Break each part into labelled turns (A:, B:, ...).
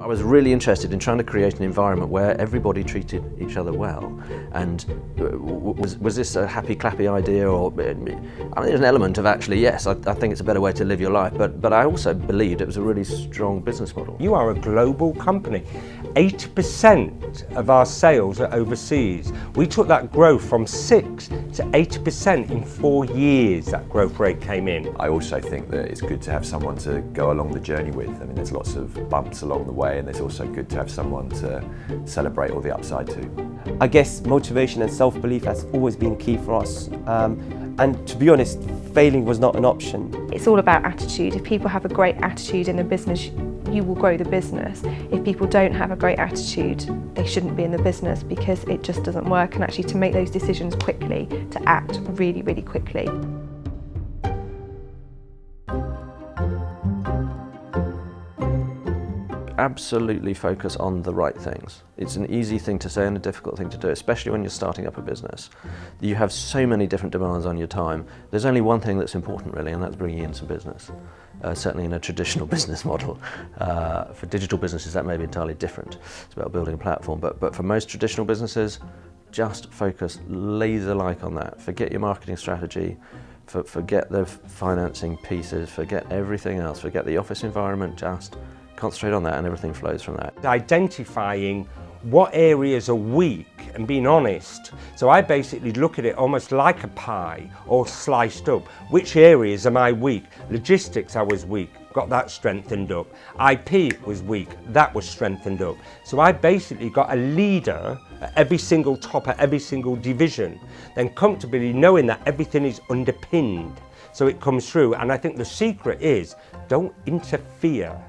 A: I was really interested in trying to create an environment where everybody treated each other well. And was this a happy clappy idea, or I mean, there's an element of actually yes, I think it's a better way to live your life, but I also believed it was a really strong business model.
B: You are a global company. 80% of our sales are overseas. We took that growth from 6 to 80% in 4 years. That growth rate came in.
C: I also think that it's good to have someone to go along the journey with. I mean, there's lots of bumps along the way, and it's also good to have someone to celebrate all the upside too.
D: I guess motivation and self-belief has always been key for us. And to be honest, failing was not an option.
E: It's all about attitude. If people have a great attitude in a business, you will grow the business. If people don't have a great attitude, they shouldn't be in the business, because it just doesn't work. And actually to make those decisions quickly, to act really, really quickly.
A: Absolutely focus on the right things. It's an easy thing to say and a difficult thing to do, especially when you're starting up a business. You have so many different demands on your time. There's only one thing that's important really, and that's bringing in some business. Certainly in a traditional business model. For digital businesses that may be entirely different. It's about building a platform, but for most traditional businesses, just focus laser-like on that. Forget your marketing strategy, forget the financing pieces, forget everything else, forget the office environment, just concentrate on that and everything flows from that.
B: Identifying what areas are weak and being honest. So I basically look at it almost like a pie, all sliced up. Which areas am I weak? Logistics, I was weak, got that strengthened up. IP was weak, that was strengthened up. So I basically got a leader at every single top, at every single division, then comfortably knowing that everything is underpinned. So it comes through, and I think the secret is don't interfere.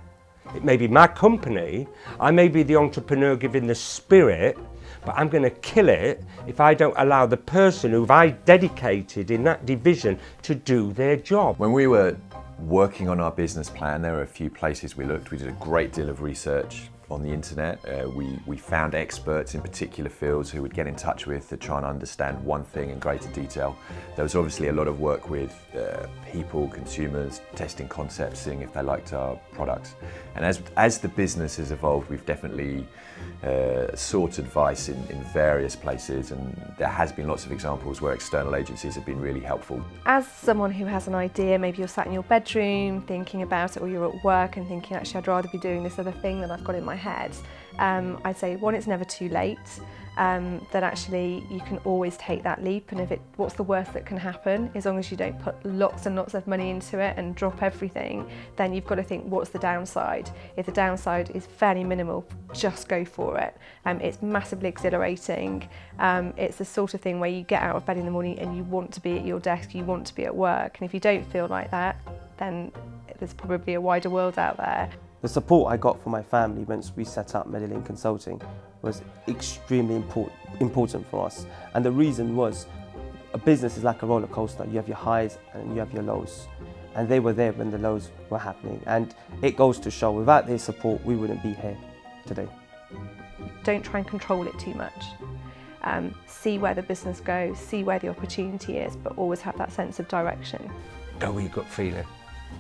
B: It may be my company, I may be the entrepreneur giving the spirit, but I'm going to kill it if I don't allow the person who I dedicated in that division to do their job.
C: When we were working on our business plan, there were a few places we looked. We did a great deal of research on the internet. We found experts in particular fields who would get in touch with to try and understand one thing in greater detail. There was obviously a lot of work with people, consumers, testing concepts, seeing if they liked our products. And as the business has evolved, we've definitely sought advice in various places, and there has been lots of examples where external agencies have been really helpful.
E: As someone who has an idea, maybe you're sat in your bedroom thinking about it, or you're at work and thinking, actually I'd rather be doing this other thing that I've got in my head, I'd say one, it's never too late. That actually you can always take that leap, and what's the worst that can happen? As long as you don't put lots and lots of money into it and drop everything, then you've got to think, what's the downside? If the downside is fairly minimal, just go for it. It's massively exhilarating. It's the sort of thing where you get out of bed in the morning and you want to be at your desk, you want to be at work, and if you don't feel like that, then there's probably a wider world out there.
D: The support I got from my family once we set up Medilink Consulting was extremely important for us. And the reason was, a business is like a roller coaster. You have your highs and you have your lows. And they were there when the lows were happening. And it goes to show, without their support, we wouldn't be here today.
E: Don't try and control it too much. See where the business goes, see where the opportunity is, but always have that sense of direction.
B: Go with your gut feeling.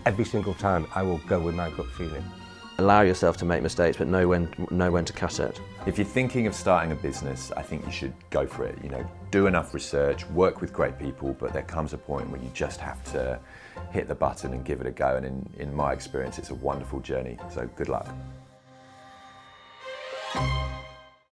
B: Every single time I will go with my gut feeling.
A: Allow yourself to make mistakes, but know when to cut it.
C: If you're thinking of starting a business, I think you should go for it. You know, do enough research, work with great people, but there comes a point where you just have to hit the button and give it a go. And in my experience, it's a wonderful journey. So good luck.